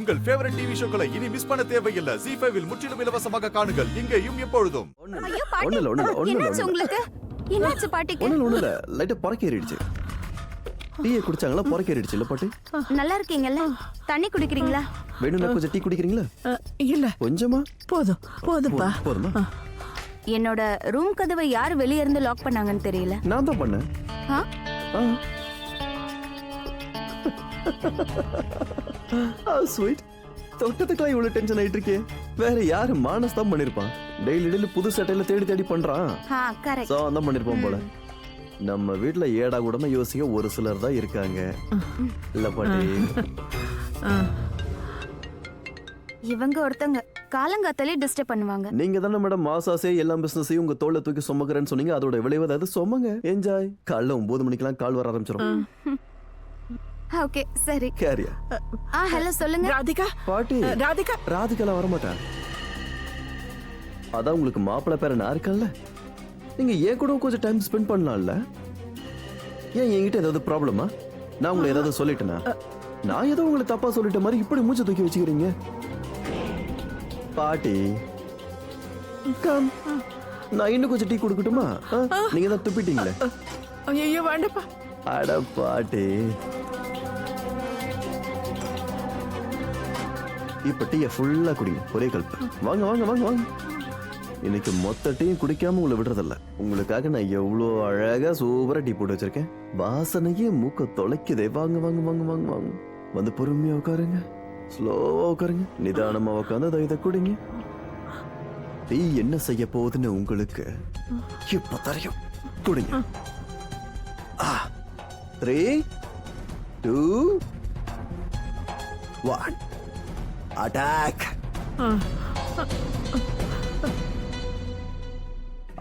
உங்கள் favourite TV ஷோக்களை இனி miss பண்ண தேவையில்லை. ஜீ5 இல் முற்றிலும் இலவசமாக காணுங்கள். இங்கேயும் எப்பொழுதும். ஐயோ பாட்டி, என்னாச்சு உங்களுக்கு? என்னாச்சு பாட்டிக்கு? ஒண்ணுல லைட்டா பொறக்கேறிடுச்சு. டீயை குடிச்சாங்களா? பொறக்கேறிடுச்சு இல்ல பாட்டி? நல்லா இருக்கீங்கல்ல? தண்ணி குடிக்கிறீங்களா? வேணும்னா கொஞ்சம் டீ குடிக்கிறீங்களா? இல்ல கொஞ்சமா போதும்பா. போதுமா? என்னோட ரூம் கதவை யார் வெளிய இருந்து லாக் பண்ணாங்கன்னு தெரியல. நான் தான் பண்ணேன். ஸ்வீட். தொட்டத்துக்குலாம் இவ்வளவு டென்ஷன் ஆயிட்டு இருக்கே. வேற யாரு? மானஸ் தான் பண்ணிருப்பான். டெய்லி புது சட்டையில தேடி தேடி பண்றான். கரெக்ட். தான் பண்ணிருப்பான் போல. நம்ம வீட்டுல ஏடா கூடமா யோசிக்க ஒரு சிலர் தான் இருக்காங்க இல்ல பாட்டி? இவங்க ஒருத்தங்க காலங்காத்தாலே டிஸ்டர்ப் பண்ணுவாங்க. நீங்க தானே மேடம் மாசாசே எல்லா பிசினஸையும் உங்க தோல்ல தூக்கி சுமக்கிறேன்னு சொன்னீங்க. அதோட விளைவு அதாவது சுமங்க, என்ஜாய். காலைல 9 மணிக்கெல்லாம் கால் வர ஆரம்பிச்சிடும். ஓகே சரி. கேரியா? ஹலோ சொல்லுங்க. ராதிகா பாட்டி. ராதிகாலாம் வர மாட்டா. அதான் உங்களுக்கு மாப்பிள்ளை பேர நான் இருக்கேன்ல. நீங்க ஏன் கூட கொஞ்சம் டைம் ஸ்பெண்ட் பண்ணலாம்ல? ஏன் என்கிட்ட ஏதாவது ப்ராப்ளமா? நான் உங்களை ஏதாவது சொல்லிட்டேனா? நான் ஏதோ உங்களை தப்பா சொல்லிட்ட மாதிரி இப்படி மூச்சை தூக்கி வச்சுக்கிறீங்க பாட்டி. கம், நான் இன்னும் கொஞ்சம் டீ குடுக்கட்டுமா? நீங்க தான் துப்பிட்டீங்களே. ஐயோ வேண்டப்பா. அட பாட்டி, இப்ப டீயை ஃபுல்லா குடிங்க. ஒரே கல்ப்பு. வாங்க வாங்க வாங்க வாங்க. இன்னைக்கு மொத்த டீயும் குடிக்காம உங்களை விடுறதில்ல. உங்களுக்காக நான் எவ்வளோ அழகா சூப்பரா டீ போட்டு வச்சிருக்கேன். வாசனையே மூக்க தொலைக்குதே. வாங்க வாங்க வாங்க வாங்க வாங்க. வந்து பொறுமையா உட்காருங்க. ஸ்லோவா உட்காருங்க. நிதானமா உட்காந்து இதை குடிங்க. டீ என்ன செய்ய போகுதுன்னு உங்களுக்கு இப்ப தெரியும். குடிங்க. 3, 2, 1 அட்டாக்.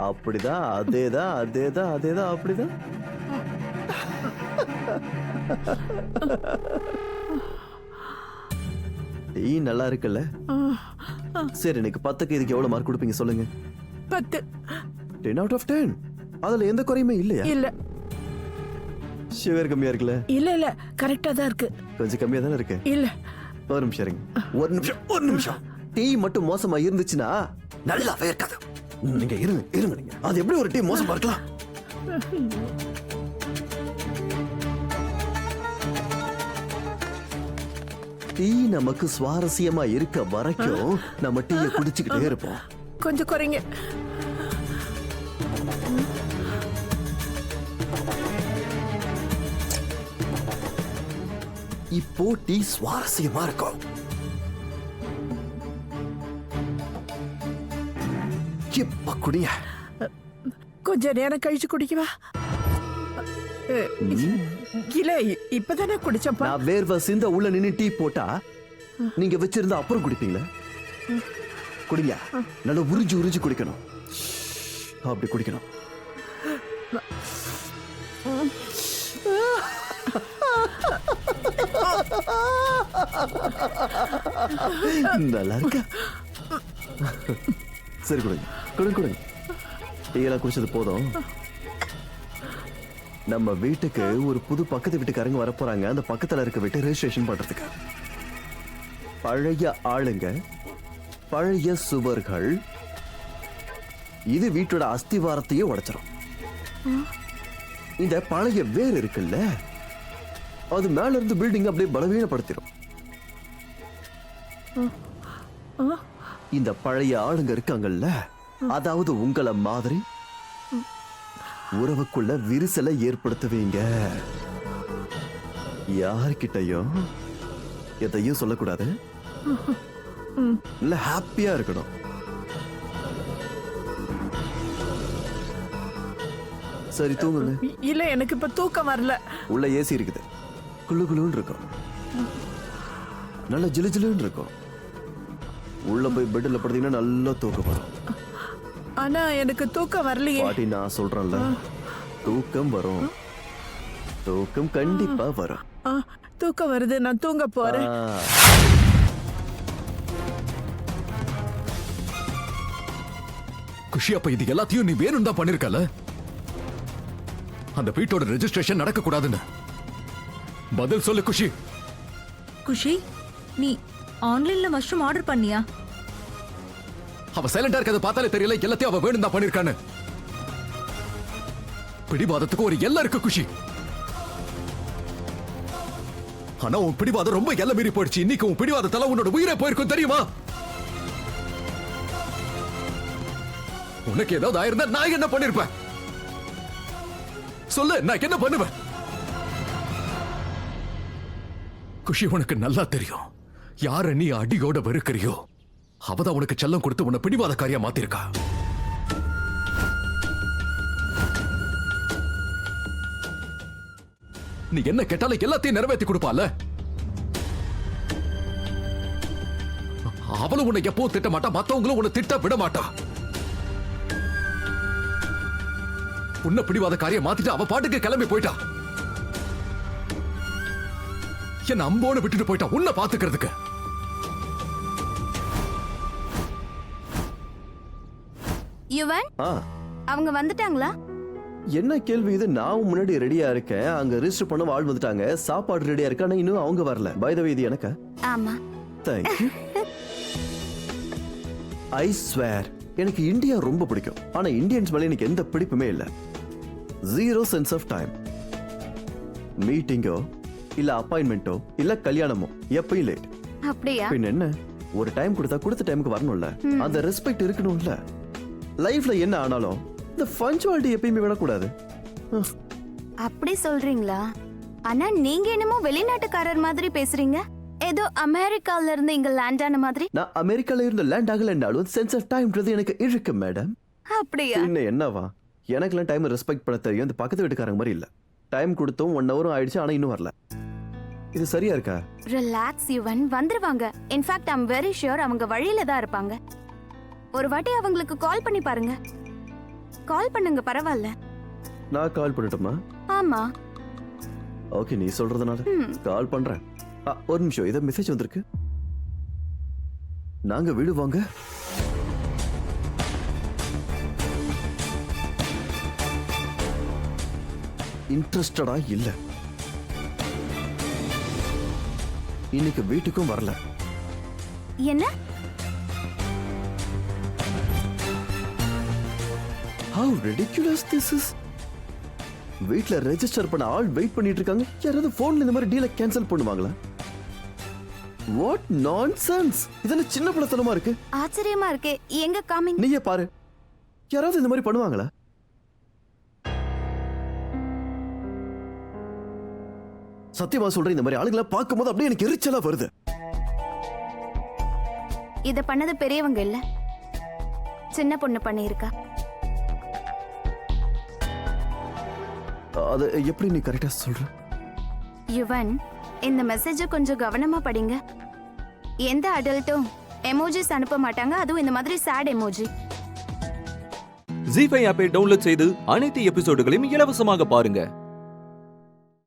அப்படிதான், அதேதான் அதேதான் அதேதான் அப்படிதான். டீ நல்லா இருக்குல்ல? சரி, எனக்கு 10க்கு இதுக்கு எவ்வளவு மார்க் கொடுப்பீங்க சொல்லுங்க? 10. 10 out of 10. அதுல எந்த குறையுமே இல்லையா? இல்ல. சுகர் கம்மியா இருக்குல்ல? இல்ல கரெக்டா தான் இருக்கு. கொஞ்சம் கம்மியா தானே இருக்கு? இல்ல. ஒரு நிமிஷம் இருங்க. ஒரு நிமிஷம். டீ மட்டும் மோசமா இருந்துச்சுன்னா நல்லாவே இருக்காது. நீங்க இருங்க நீங்க. அது எப்படி ஒரு டீ மோசமா இருக்கலாம்? டீ நமக்கு சுவாரஸ்யமா இருக்க வரைக்கும் நம்ம டீயை குடிச்சுக்கிட்டே இருப்போம். கொஞ்சம் குறைங்க. இப்போ டீ சுவாரஸ்யமா இருக்கும். இப்ப குடிங்க. கொஞ்ச நேரம் கழிச்சு குடிக்கவா? இல்ல, இப்பதானே குடிச்சப்பா. நான் வேர்வை சிந்த உள்ள நின்னு டீ போட்டா நீங்க வச்சிருந்தா அப்புறம் குடிப்பீங்களா? குடிங்க. நல்லா உறிஞ்சு உறிஞ்சு குடிக்கணும். அப்படி குடிக்கணும். நல்லா இருக்க. சரி கொடுங்க கொடுங்க கொடுங்க. டீயெல்லாம் குடிச்சது போதும். நம்ம வீட்டுக்கு ஒரு புது பக்கத்து வீட்டுக்காரங்க வர போறாங்க. அந்த பக்கத்துல இருக்க வீட்டு ரெஜிஸ்ட்ரேஷன் பண்றதுக்கு. பழைய ஆளுங்க, பழைய சுவர்கள், இது வீட்டோட அஸ்திவாரத்தையே உடைச்சிடும். இந்த பழைய வேர் இருக்குல்ல, அது மேல இருந்து பில்டிங் அப்படியே பலவீனப்படுத்திடும். இந்த பழைய ஆளுங்க இருக்காங்கல்ல, அதாவது உங்களை மாதிரி உறவுக்குள்ள விரிசலை ஏற்படுத்துவீங்க. யார்கிட்டையும் எதையும் சொல்லக்கூடாது. இல்ல ஹாப்பியா இருக்கணும். சரி தூங்குங்க. இல்ல, எனக்கு இப்ப தூக்கம் வரல. உள்ள ஏசி இருக்குது. குளு குளுன்னு இருக்கும். நல்ல ஜிலு ஜிலுன்னு இருக்கும். உள்ள போய் பெட்ல படுத்தீங்கன்னா நல்லா தூக்கம் வரும். ஆனா எனக்கு தூக்கம் வரலையே. பாட்டி, நான் சொல்றேன்ல, தூக்கம் வரும். தூக்கம் கண்டிப்பா வரும். தூக்கம் வருது, நான் தூங்க போறேன். குஷி, அப்ப இது எல்லாத்தையும் நீ வேணும் தான் பண்ணிருக்கல? அந்த வீட்டோட ரெஜிஸ்ட்ரேஷன் நடக்க கூடாதுன்னு பதில் சொல்லு குஷி. குஷி, நீ ஆன்லைன்ல மஷ்ரூம் ஆர்டர் பண்ணியா? அவ சைலண்டா இருக்கறத பார்த்தாலே தெரியல எல்லாத்தையும் அவ வேணும் தான் பண்ணிருக்கான்னு. பிடிவாதத்துக்கு ஒரு எல்லை இருக்கு குஷி. ஆனா உன் பிடிவாதம் ரொம்ப எல்லை மீறி போயிடுச்சு. இன்னைக்கு உன் பிடிவாதத்தால உன்னோட உயிரே போயிருக்கும் தெரியுமா? உனக்கு ஏதாவது ஆயிருந்தா நான் என்ன பண்ணிருப்பேன்? சொல்லு, நான் என்ன பண்ணுவேன்? குஷி, உனக்கு நல்லா தெரியும் யார நீ அடியோட வெறுக்கிறியோ அவதான் உனக்கு செல்லம் கொடுத்து உன்னை பிடிவாதக்காரியா மாத்திருக்கா. நீ என்ன கேட்டாலும் எல்லாத்தையும் நிறைவேற்றி கொடுப்பால. அவளும் உன்னை எப்பவும் திட்ட மாட்டா, மத்தவங்களும் உன்னை திட்ட விட மாட்டா. உன்னை பிடிவாத காரியம் மாத்திட்டு அவ பாட்டுக்கு கிளம்பி போயிட்டா. என்ன அம்போன்னு விட்டுட்டு போயிட்டா உன்னை பாத்துக்கிறதுக்கு. யுவன், ஆ, அவங்க வந்துட்டாங்களா? என்ன கேள்வி இது? நான் முன்னாடி ரெடியா இருக்கேன், அங்க ரெஜிஸ்டர் பண்ண ஆள் வந்துட்டாங்க, சாப்பாடு ரெடியா இருக்கு, ஆனா இன்னும் அவங்க வரல. பை தி வே, இது எனக்கு. ஆமா. தேங்க்யூ. ஐ ஸ்வேர் எனக்கு இந்தியா ரொம்ப பிடிக்கும். ஆனா இந்தியன்ஸ் மேல எனக்கு எந்த பிடிப்புமே இல்ல. Zero sense of time. மீட்டிங்கோ இல்ல அப்பாயின்மெண்டோ இல்ல கல்யாணமோ எப்பயும் லேட். அப்படியா? பின் என்ன, ஒரு டைம் கொடுத்தா கொடுத்த டைமுக்கு வரணும்ல, அந்த ரெஸ்பெக்ட் இருக்கணும்ல. லைஃப்ல என்ன ஆனாலும் இந்த பஞ்சுவாலிட்டி எப்பயுமே விடக்கூடாது. அப்படி சொல்றீங்களா? ஆனா நீங்க என்னமோ வெளிநாட்டுக்காரர் மாதிரி பேசுறீங்க. ஏதோ அமெரிக்கால இருந்து இங்க லேண்ட் ஆன மாதிரி. நான் அமெரிக்கால இருந்து லேண்ட் ஆகலன்னாலும் சென்ஸ் ஆஃப் டைம்ன்றது எனக்கு இருக்கு மேடம். அப்படியா? இன்னும் என்னவா, எனக்குலாம் டைம் ரெஸ்பெக்ட் பண்ண தெரியும். இந்த பக்கத்து வீட்டுக்காரங்க மாதிரி இல்ல. டைம் கொடுத்தோம் 1 hour ஆயிடுச்சு, ஆனா இன்னும் வரல. இது சரியா இருக்கா? ரிலாக்ஸ் யுவன், வந்துருவாங்க. In fact I am very sure அவங்க வழியில தான் இருப்பாங்க. ஒரு வாட்டி அவங்களுக்கு கால் பண்ணி பாருங்க. கால் பண்ணுங்க, பரவாயில்ல. நான் கால் பண்ணட்டுமா? ஆமா. ஓகே, நீ சொல்றதுனால கால் பண்றேன். ஒரு நிமிஷம், இத மெசேஜ் வந்திருக்கு. நாங்க வீடு வாங்க. இன்ட்ரெஸ்டடா இல்ல. இன்னைக்கு வீட்டுக்கும் வரல. என்ன? How ridiculous this is. வீட்ல ரெஜிஸ்டர் பண்ண ஆள் வெயிட் பண்ணிட்டு இருக்காங்க. யாராவது போன்ல இந்த மாதிரி டீலை கேன்சல் பண்ணுவாங்களா? What nonsense. இதெல்லாம் சின்ன பிள்ளைத்தனமா இருக்கு. ஆச்சரியமா இருக்கே. எங்க காமிங்? நீயே பாரு, யாராவது இந்த மாதிரி பண்ணுவாங்களா? சத்தியமா சொல்றேன், இந்த மாதிரி ஆளுங்களை பார்க்கும்போது அப்படியே எனக்கு எரிச்சலா வருது. இத பண்ணது பெரியவங்க இல்ல, சின்ன பொண்ணு பண்ணியிருக்கா. அது எப்படி நீ கரெக்டா சொல்ற? யுவன், இந்த மெசேஜ கொஞ்சம் கவனமா படிங்க. எந்த அடல்ட்டும் எமோஜிஸ் அனுப்ப மாட்டாங்க, அதுவும் இந்த மாதிரி சேட் எமோஜி. ஜீ5 ஆப்பை டவுன்லோட் செய்து அனைத்து எபிசோடுகளையும் இலவசமாக பாருங்க.